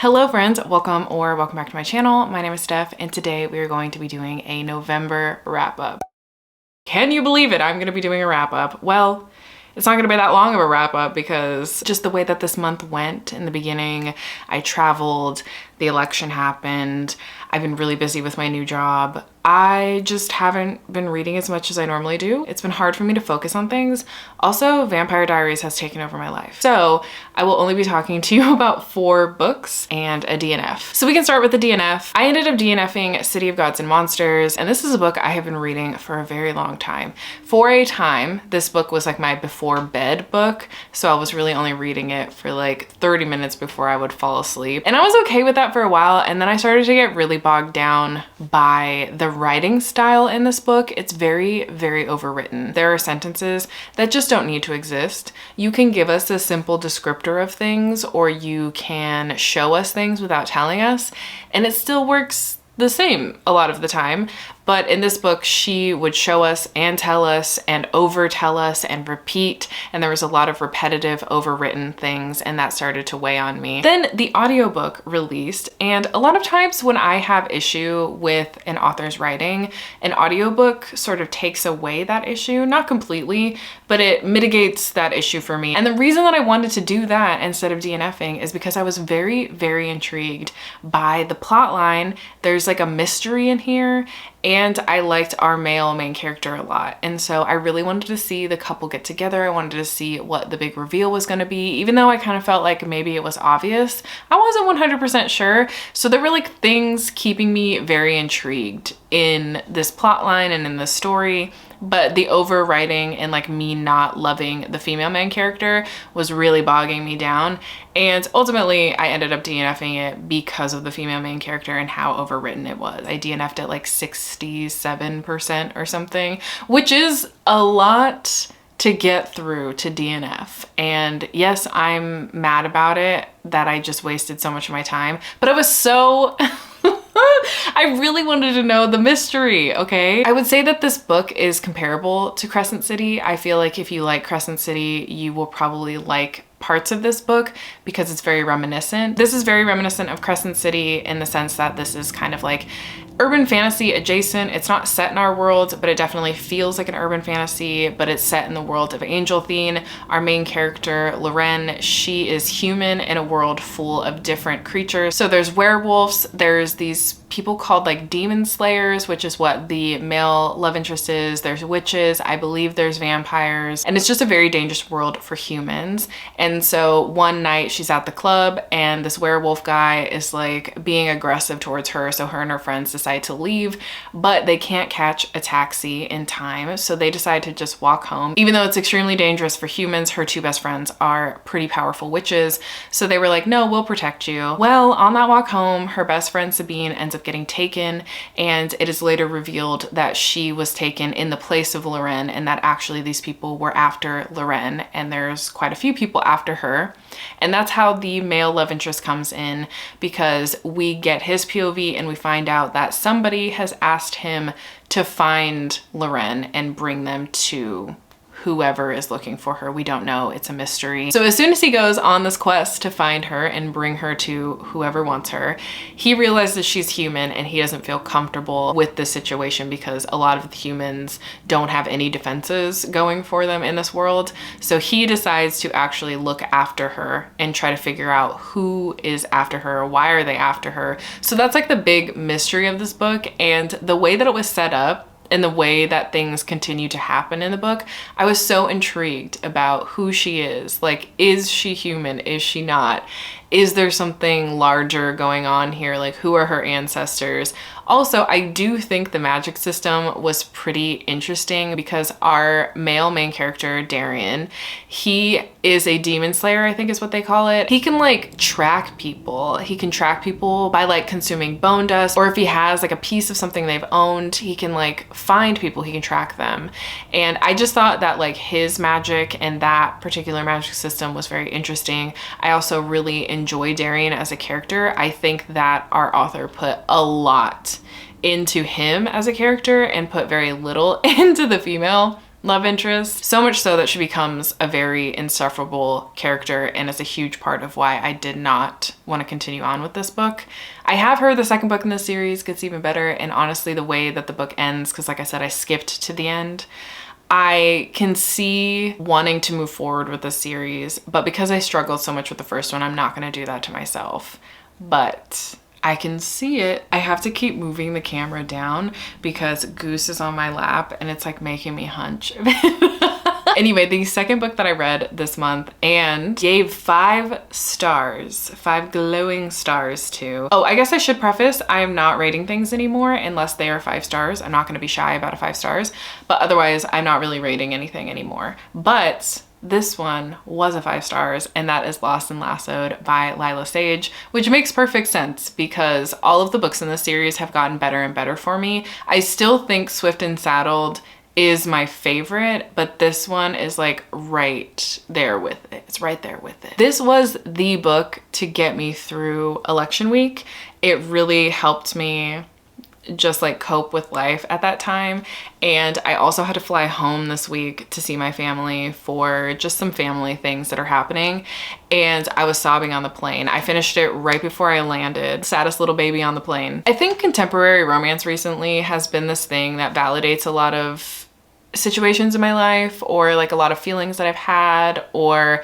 Hello friends, welcome back to my channel. My name is Steph and today we are going to be doing a November wrap up. Can you believe it? I'm going to be doing a wrap up. Well, it's not going to be that long of a wrap up because just the way that this month went in the beginning, I traveled, the election happened, I've been really busy with my new job. I just haven't been reading as much as I normally do. It's been hard for me to focus on things. Also, Vampire Diaries has taken over my life. So I will only be talking to you about 4 books and a DNF. So we can start with the DNF. I ended up DNFing City of Gods and Monsters, and this is a book I have been reading for a very long time. For a time, this book was like my before bed book. So I was really only reading it for like 30 minutes before I would fall asleep. And I was okay with that for a while. And then I started to get really bogged down by the writing style in this book. It's very, very overwritten. There are sentences that just don't need to exist. You can give us a simple descriptor of things, or you can show us things without telling us, and it still works the same a lot of the time. But in this book, she would show us and tell us and overtell us and repeat. And there was a lot of repetitive, overwritten things, and that started to weigh on me. Then the audiobook released, and a lot of times when I have issue with an author's writing, an audiobook sort of takes away that issue, not completely, but it mitigates that issue for me. And the reason that I wanted to do that instead of DNFing is because I was very, very intrigued by the plot line. There's like a mystery in here, and I liked our male main character a lot. And so I really wanted to see the couple get together. I wanted to see what the big reveal was gonna be, even though I kind of felt like maybe it was obvious. I wasn't 100% sure. So there were like things keeping me very intrigued in this plot line and in the story. But the overwriting and like me not loving the female main character was really bogging me down. And ultimately I ended up DNFing it because of the female main character and how overwritten it was. I DNF'd at like 67% or something, which is a lot to get through to DNF. And yes, I'm mad about it that I just wasted so much of my time, but I was so I really wanted to know the mystery, okay? I would say that this book is comparable to Crescent City. I feel like if you like Crescent City, you will probably like parts of this book because it's very reminiscent. This is very reminiscent of Crescent City in the sense that this is kind of like urban fantasy adjacent. It's not set in our world, but it definitely feels like an urban fantasy, but it's set in the world of Angel Theme. Our main character, Loren, she is human in a world full of different creatures. So there's werewolves, there's these people called like demon slayers, which is what the male love interest is. There's witches, I believe there's vampires, and it's just a very dangerous world for humans. And so one night she's at the club and this werewolf guy is like being aggressive towards her. So her and her friends decide to leave, but they can't catch a taxi in time. So they decide to just walk home. Even though it's extremely dangerous for humans, her 2 best friends are pretty powerful witches. So they were like, no, we'll protect you. Well, on that walk home, her best friend Sabine ends up getting taken, and it is later revealed that she was taken in the place of Loren, and that actually these people were after Loren, and there's quite a few people after her. And that's how the male love interest comes in, because we get his POV and we find out that somebody has asked him to find Loren and bring them to whoever is looking for her. We don't know, it's a mystery. So as soon as he goes on this quest to find her and bring her to whoever wants her, he realizes she's human and he doesn't feel comfortable with this situation because a lot of the humans don't have any defenses going for them in this world. So he decides to actually look after her and try to figure out who is after her, why are they after her. So that's like the big mystery of this book, and the way that it was set up and the way that things continue to happen in the book, I was so intrigued about who she is. Like, is she human? Is she not? Is there something larger going on here? Like, who are her ancestors? Also, I do think the magic system was pretty interesting because our male main character, Daryan, he is a demon slayer, I think is what they call it. He can like track people. He can track people by like consuming bone dust, or if he has like a piece of something they've owned, he can like find people, he can track them. And I just thought that like his magic and that particular magic system was very interesting. I also really enjoy Daryan as a character. I think that our author put a lot into him as a character and put very little into the female love interest. So much so that she becomes a very insufferable character and is a huge part of why I did not want to continue on with this book. I have heard the second book in this series gets even better, and honestly the way that the book ends, because like I said, I skipped to the end, I can see wanting to move forward with the series, but because I struggled so much with the first one, I'm not going to do that to myself. But I can see it. I have to keep moving the camera down because Goose is on my lap and it's like making me hunch. Anyway, the second book that I read this month and gave 5 stars, 5 glowing stars to. Oh, I guess I should preface, I am not rating things anymore unless they are 5 stars. I'm not going to be shy about a 5 stars, but otherwise I'm not really rating anything anymore. But this one was a 5 stars, and that is Lost and Lassoed by Lila Sage, which makes perfect sense because all of the books in this series have gotten better and better for me. I still think Swift and Saddled is my favorite, but this one is like right there with it. It's right there with it. This was the book to get me through election week. It really helped me just like cope with life at that time. And I also had to fly home this week to see my family for just some family things that are happening. And I was sobbing on the plane. I finished it right before I landed. Saddest little baby on the plane. I think contemporary romance recently has been this thing that validates a lot of situations in my life, or like a lot of feelings that I've had, or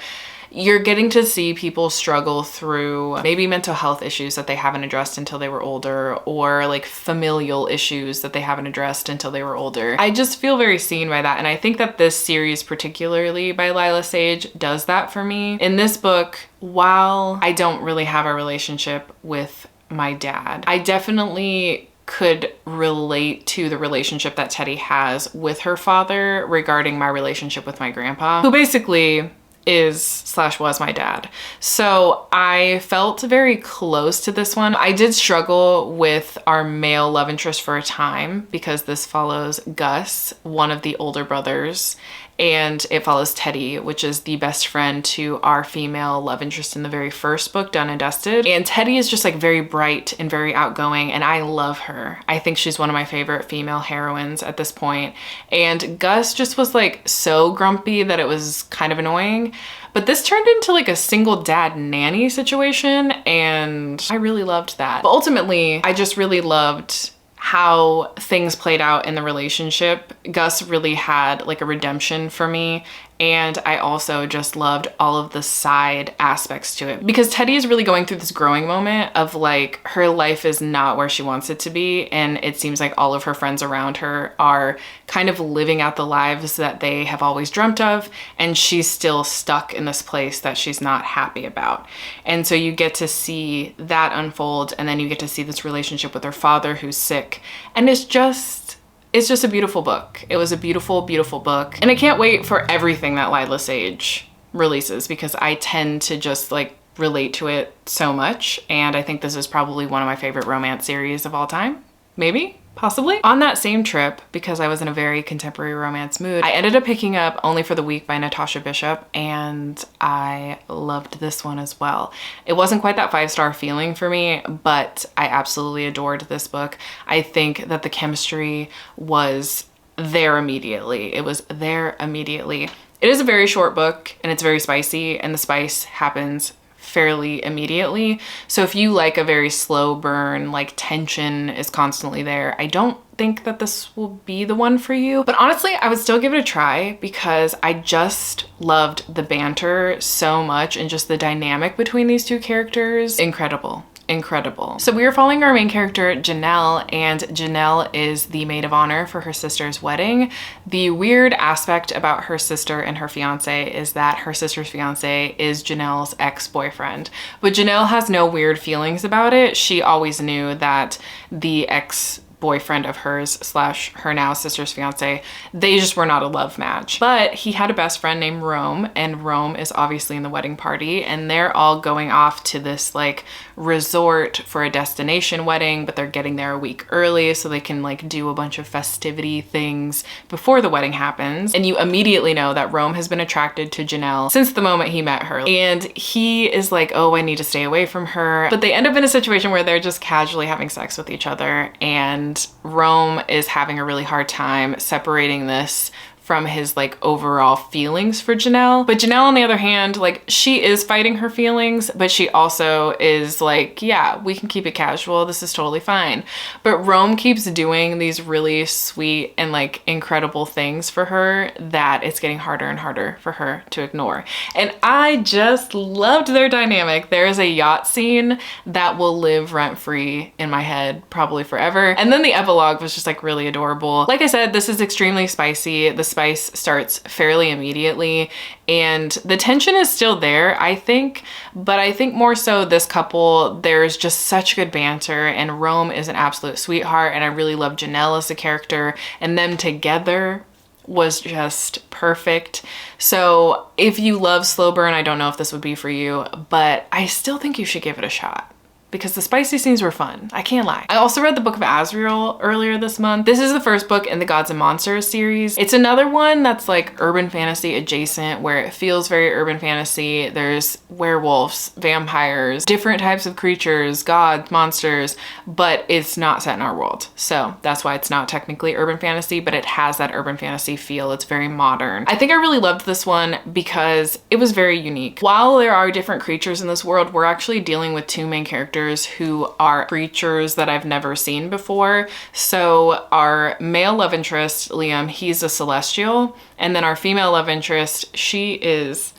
you're getting to see people struggle through maybe mental health issues that they haven't addressed until they were older, or like familial issues that they haven't addressed until they were older. I just feel very seen by that. And I think that this series, particularly by Lila Sage, does that for me. In this book, while I don't really have a relationship with my dad, I definitely could relate to the relationship that Teddy has with her father regarding my relationship with my grandpa, who basically is/was my dad. So I felt very close to this one. I did struggle with our male love interest for a time because this follows Gus, one of the older brothers, and it follows Teddy, which is the best friend to our female love interest in the very first book, Done and Dusted. And Teddy is just like very bright and very outgoing, and I love her. I think she's one of my favorite female heroines at this point. And Gus just was like so grumpy that it was kind of annoying. But this turned into like a single dad nanny situation, and I really loved that. But ultimately, I just really loved how things played out in the relationship. Gus really had like a redemption for me, and I also just loved all of the side aspects to it because Teddy is really going through this growing moment of like her life is not where she wants it to be, and it seems like all of her friends around her are kind of living out the lives that they have always dreamt of, and she's still stuck in this place that she's not happy about. And so you get to see that unfold, and then you get to see this relationship with her father who's sick, and it's just a beautiful book. It was a beautiful, beautiful book. And I can't wait for everything that Lila Sage releases because I tend to just like relate to it so much. And I think this is probably one of my favorite romance series of all time. Maybe? Possibly. On that same trip, because I was in a very contemporary romance mood, I ended up picking up Only for the Week by Natasha Bishop, and I loved this one as well. It wasn't quite that 5-star feeling for me, but I absolutely adored this book. I think that the chemistry was there immediately. It was there immediately. It is a very short book, and it's very spicy, and the spice happens fairly immediately. So if you like a very slow burn, like tension is constantly there, I don't think that this will be the one for you. But honestly, I would still give it a try because I just loved the banter so much and just the dynamic between these two characters. Incredible. Incredible. So we are following our main character, Janelle, and Janelle is the maid of honor for her sister's wedding. The weird aspect about her sister and her fiance is that her sister's fiance is Janelle's ex-boyfriend, but Janelle has no weird feelings about it. She always knew that the ex-boyfriend of hers / her now sister's fiance, they just were not a love match. But he had a best friend named Rome, and Rome is obviously in the wedding party, and they're all going off to this like resort for a destination wedding, but they're getting there a week early so they can like do a bunch of festivity things before the wedding happens. And you immediately know that Rome has been attracted to Janelle since the moment he met her, and he is like, oh, I need to stay away from her. But they end up in a situation where they're just casually having sex with each other, and Rome is having a really hard time separating this from his like overall feelings for Janelle. But Janelle, on the other hand, like she is fighting her feelings, but she also is like, yeah, we can keep it casual. This is totally fine. But Rome keeps doing these really sweet and like incredible things for her that it's getting harder and harder for her to ignore. And I just loved their dynamic. There is a yacht scene that will live rent-free in my head probably forever. And then the epilogue was just like really adorable. Like I said, this is extremely spicy. The spice starts fairly immediately and the tension is still there, I think, but I think more so this couple, there's just such good banter and Rome is an absolute sweetheart and I really love Janelle as a character and them together was just perfect. So if you love slow burn, I don't know if this would be for you, but I still think you should give it a shot, because the spicy scenes were fun. I can't lie. I also read the Book of Azriel earlier this month. This is the first book in the Gods and Monsters series. It's another one that's like urban fantasy adjacent, where it feels very urban fantasy. There's werewolves, vampires, different types of creatures, gods, monsters, but it's not set in our world. So that's why it's not technically urban fantasy, but it has that urban fantasy feel. It's very modern. I think I really loved this one because it was very unique. While there are different creatures in this world, we're actually dealing with two main characters who are creatures that I've never seen before. So our male love interest, Liam, he's a celestial. And then our female love interest, she is,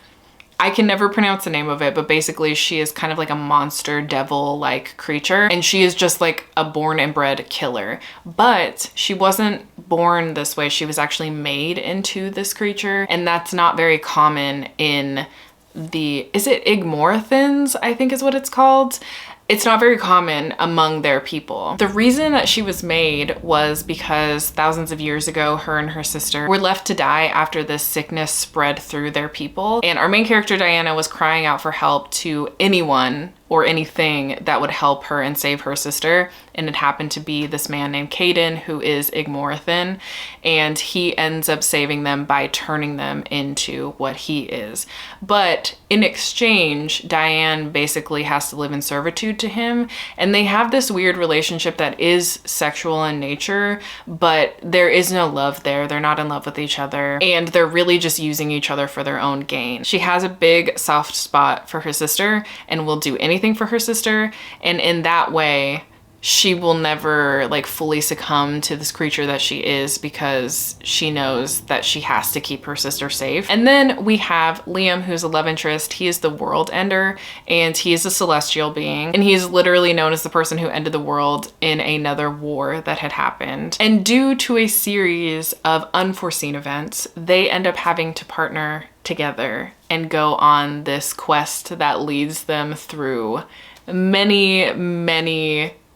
I can never pronounce the name of it, but basically she is kind of like a monster devil-like creature. And she is just like a born and bred killer. But she wasn't born this way. She was actually made into this creature. And that's not very common in the, is it Igmorithins, I think is what it's called. It's not very common among their people. The reason that she was made was because thousands of years ago, her and her sister were left to die after this sickness spread through their people. And our main character, Diana, was crying out for help to anyone or anything that would help her and save her sister. And it happened to be this man named Aden, who is Igmorithin, and he ends up saving them by turning them into what he is. But in exchange, Diane basically has to live in servitude to him, and they have this weird relationship that is sexual in nature, but there is no love there. They're not in love with each other, and they're really just using each other for their own gain. She has a big soft spot for her sister and will do anything for her sister, and in that way she will never like fully succumb to this creature that she is, because she knows that she has to keep her sister safe. And then we have Liam, who's a love interest. He is the world ender, and he is a celestial being, and he's literally known as the person who ended the world in another war that had happened. And due to a series of unforeseen events, they end up having to partner together and go on this quest that leads them through many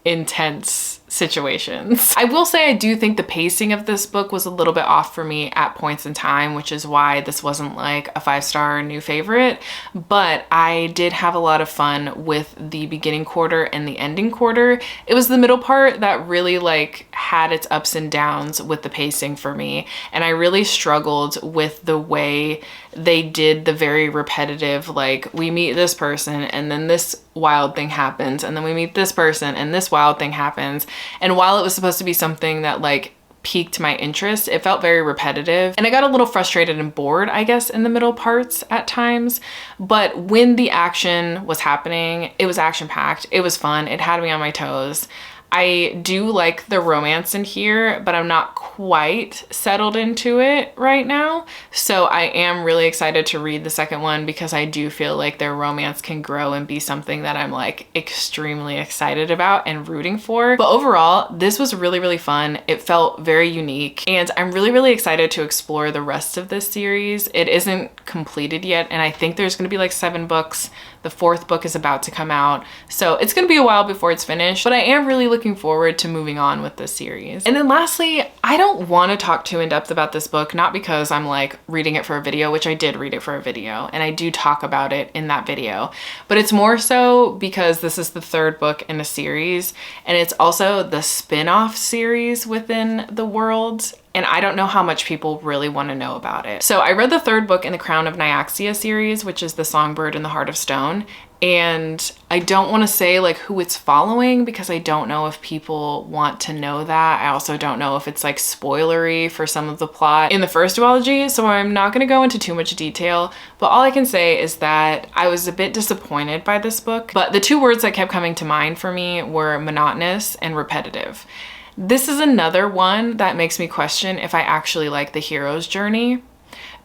intense situations. I will say I do think the pacing of this book was a little bit off for me at points in time, which is why this wasn't like a 5-star new favorite, but I did have a lot of fun with the beginning quarter and the ending quarter. It was the middle part that really like had its ups and downs with the pacing for me, and I really struggled with the way they did the very repetitive, like we meet this person and then this wild thing happens, and then we meet this person and this wild thing happens. And while it was supposed to be something that like piqued my interest, it felt very repetitive, and I got a little frustrated and bored, I guess, in the middle parts at times. But when the action was happening, it was action-packed, it was fun, it had me on my toes. I do like the romance in here, but I'm not quite settled into it right now. So I am really excited to read the second one, because I do feel like their romance can grow and be something that I'm like extremely excited about and rooting for. But overall, this was really fun. It felt very unique, and I'm really excited to explore the rest of this series. It isn't completed yet, and I think there's gonna be like 7 books. The 4th book is about to come out, so it's gonna be a while before it's finished, but I am really looking forward to moving on with this series. And then lastly, I don't want to talk too in depth about this book, not because I'm like reading it for a video, which I did read it for a video, and I do talk about it in that video, but it's more so because this is the 3rd book in a series, and it's also the spin-off series within the world, and I don't know how much people really want to know about it. So I read the 3rd book in the Crown of Nyaxia series, which is the Songbird in the Heart of Stone, And I don't want to say like who it's following because I don't know if people want to know that. I also don't know if it's like spoilery for some of the plot in the first duology, so I'm not going to go into too much detail, but all I can say is that I was a bit disappointed by this book, but the two words that kept coming to mind for me were monotonous and repetitive. This is another one that makes me question if I actually like the hero's journey,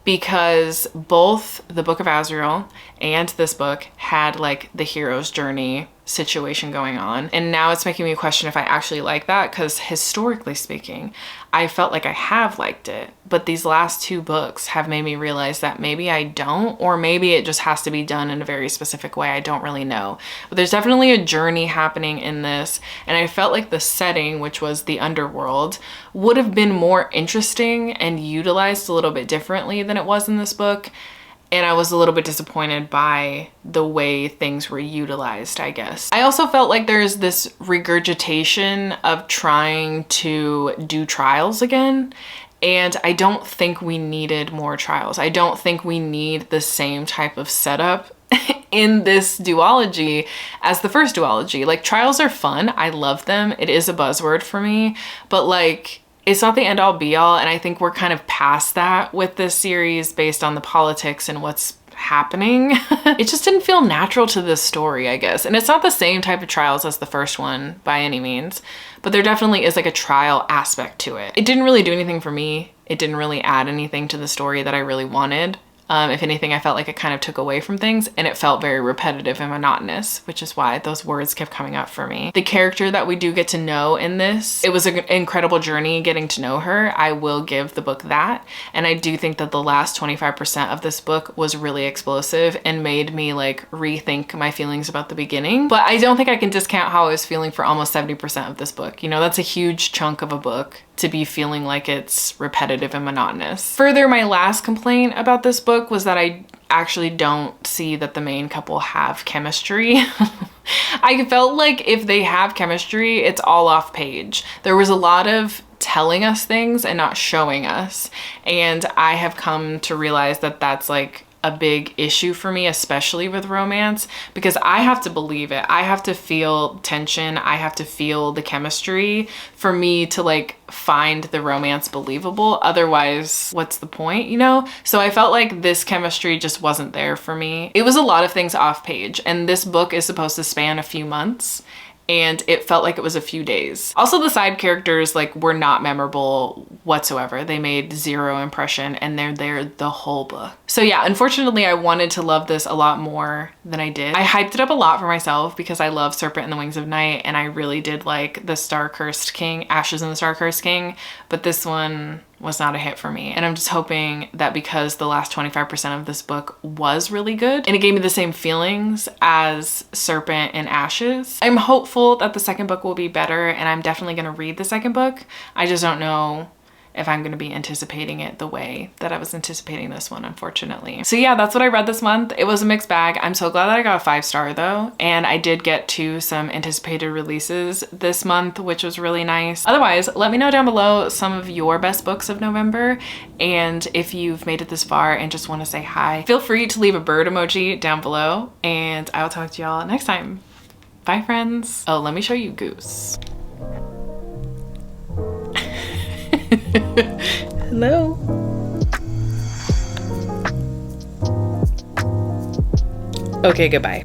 because both the Book of Azrael and this book had like the hero's journey situation going on. And now it's making me question if I actually like that, because historically speaking, I felt like I have liked it. But these last two books have made me realize that maybe I don't, or maybe it just has to be done in a very specific way. I don't really know. But there's definitely a journey happening in this. And I felt like the setting, which was the underworld, would have been more interesting and utilized a little bit differently than it was in this book. And I was a little bit disappointed by the way things were utilized, I guess. I also felt like there's this regurgitation of trying to do trials again. And I don't think we needed more trials. I don't think we need the same type of setup in this duology as the first duology. Like, trials are fun. I love them. It is a buzzword for me. But like, it's not the end all be all, and I think we're kind of past that with this series based on the politics and what's happening. It just didn't feel natural to this story, I guess. And it's not the same type of trials as the first one by any means, but there definitely is like a trial aspect to it. It didn't really do anything for me. It didn't really add anything to the story that I really wanted. If anything, I felt like it kind of took away from things, and it felt very repetitive and monotonous, which is why those words kept coming up for me. The character that we do get to know in this, it was an incredible journey getting to know her. I will give the book that. And I do think that the last 25% of this book was really explosive and made me like rethink my feelings about the beginning. But I don't think I can discount how I was feeling for almost 70% of this book. You know, that's a huge chunk of a book to be feeling like it's repetitive and monotonous. Further, my last complaint about this book was that I actually don't see that the main couple have chemistry. I felt like if they have chemistry, it's all off page. There was a lot of telling us things and not showing us. And I have come to realize that that's like a big issue for me, especially with romance, because I have to believe it. I have to feel tension. I have to feel the chemistry for me to like find the romance believable. Otherwise, what's the point, you know? So I felt like this chemistry just wasn't there for me. It was a lot of things off page, and this book is supposed to span a few months, and it felt like it was a few days. Also, the side characters like were not memorable whatsoever. They made zero impression, and they're there the whole book. So yeah, unfortunately, I wanted to love this a lot more than I did. I hyped it up a lot for myself because I love Serpent and the Wings of Night, and I really did like the Star-Cursed King, Ashes and the Star-Cursed King, but this one was not a hit for me. And I'm just hoping that because the last 25% of this book was really good and it gave me the same feelings as Serpent and Ashes, I'm hopeful that the second book will be better, and I'm definitely gonna read the second book. I just don't know if I'm gonna be anticipating it the way that I was anticipating this one, unfortunately. So yeah, that's what I read this month. It was a mixed bag. I'm so glad that I got a 5-star though. And I did get to some anticipated releases this month, which was really nice. Otherwise, let me know down below some of your best books of November. And if you've made it this far and just wanna say hi, feel free to leave a bird emoji down below, and I will talk to y'all next time. Bye, friends. Oh, let me show you Goose. Hello. Okay, goodbye.